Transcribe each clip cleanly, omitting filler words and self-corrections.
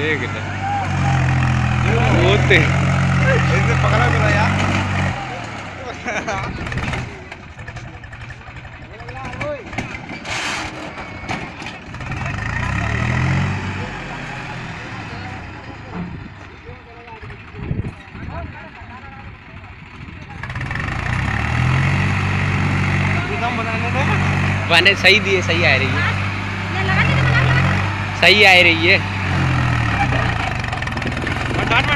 देख ले होते ऐसे पकड़ा मिला यार। बने सही दिए, सही आ रही है, सही आ रही है। डांट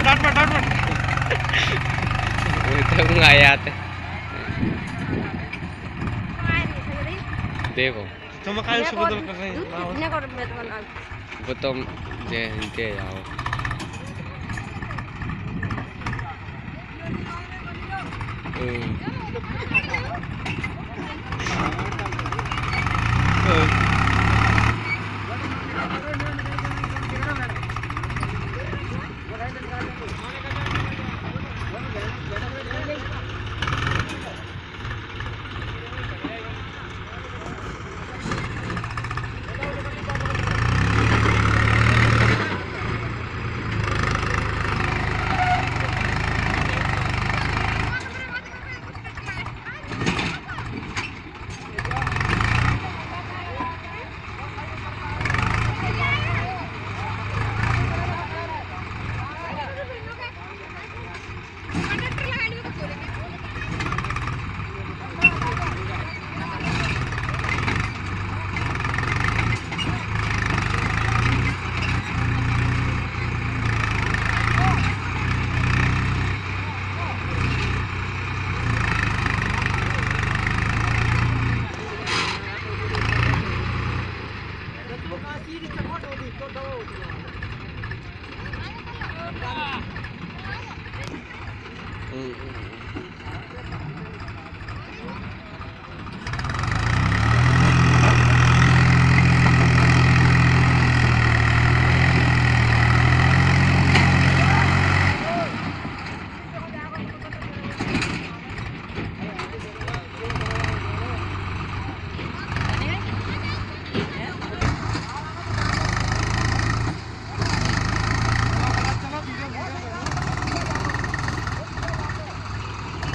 आया थे देखो तुम काय उसको बदल कर रहे हैं वो तुम जे जाओ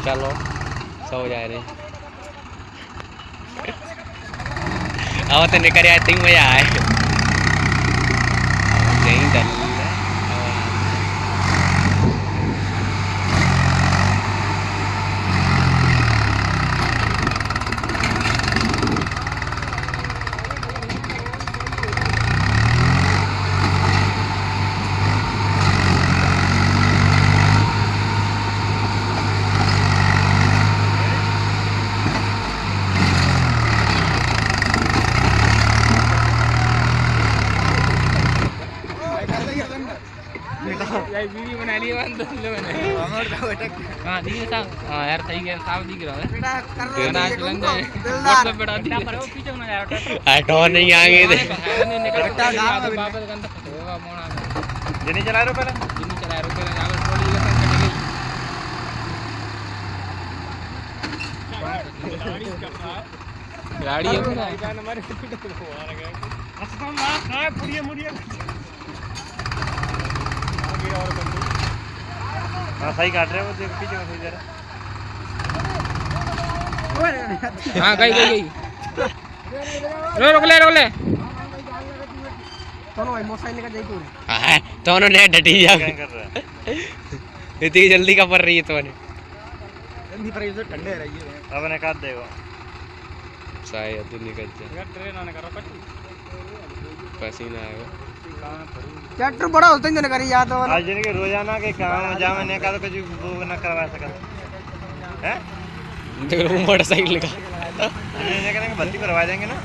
चलो सो जा रहे अब तो निकल आए तीन मजा आए यहीं डल वीडियो बना लिया मैंने। हाँ दिख रहा, हाँ यार सही है, साफ दिख रहा है। ऑटो नहीं आगे थे जिन्हें चला रहे हो पहले, जिन्हें चला रहे हो गाड़ी है हाँ सही काट रहे हो, देख पीछे में सही जरा। हाँ गई गई गई रोक ले दोनों भाई मोटरसाइकिल लेकर जाई तू। हाँ तो उन्होंने डटी जा इतनी जल्दी का पड़ रही है तो जल्दी पर ये ठंडे रही है अब ने काट देगा शायद निकल जाए ट्रेन आने करो पसीना आएगा ट्रैक्टर बड़ा होता है करी या तो आज के रोजाना के काम जा मैंने का तो कुछ वो ना करवा सका हैं देखो मोटरसाइकिल का ये करेंगे भर्ती करवा देंगे ना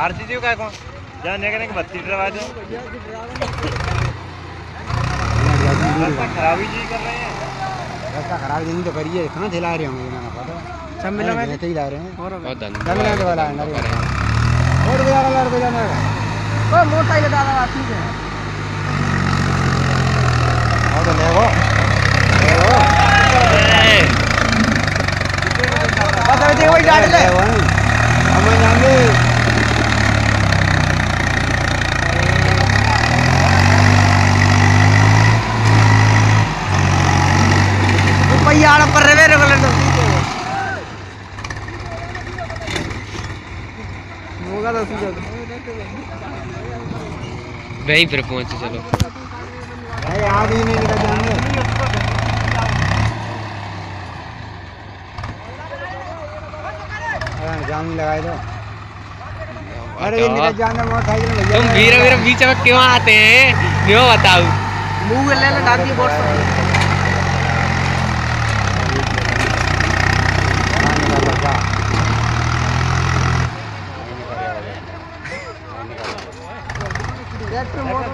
आरसीसी का कौन जा ने करेंगे भर्ती करवा दो रास्ता खराबी जी कर रहे हैं रास्ता खराब नहीं तो करिए कहां दिला रहे होंगे ना पता सब मिला में ही ला रहे हैं और धन्यवाद वाला है और भी जाना है ओ मोटरसाइकिल दादा ठीक है और तो ले वो बस अभी देखो वही डाल ले हम जाएंगे होगा तो वहीं पर पहुंचे चलो। अरे आज ही नहीं निकल जाएंगे। जाम नहीं लगाए तो। अरे ये निकल जाना मोटरसाइकिल में। तुम वीरा वीरा बीच में क्यों आते हैं क्यों बताओ। मुंह ले ले डाल दिए बोर्ड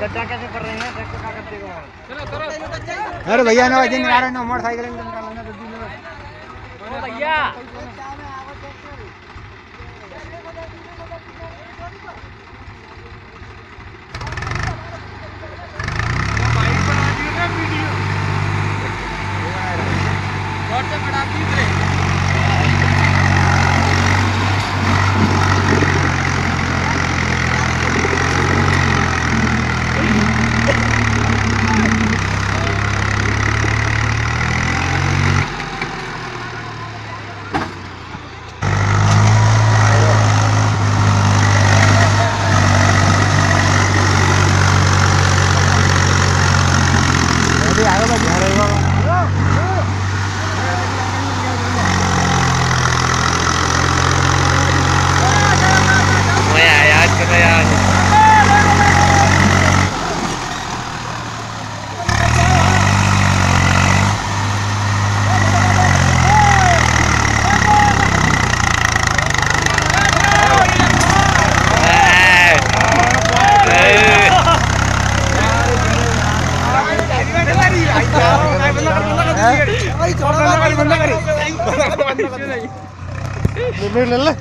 गड्ढा कैसे कर रहे हैं ट्रैक्टर का करते हो। अरे भैया ना दिन आ रहे ना मोटरसाइकिल में निकालना तो भैया ले ले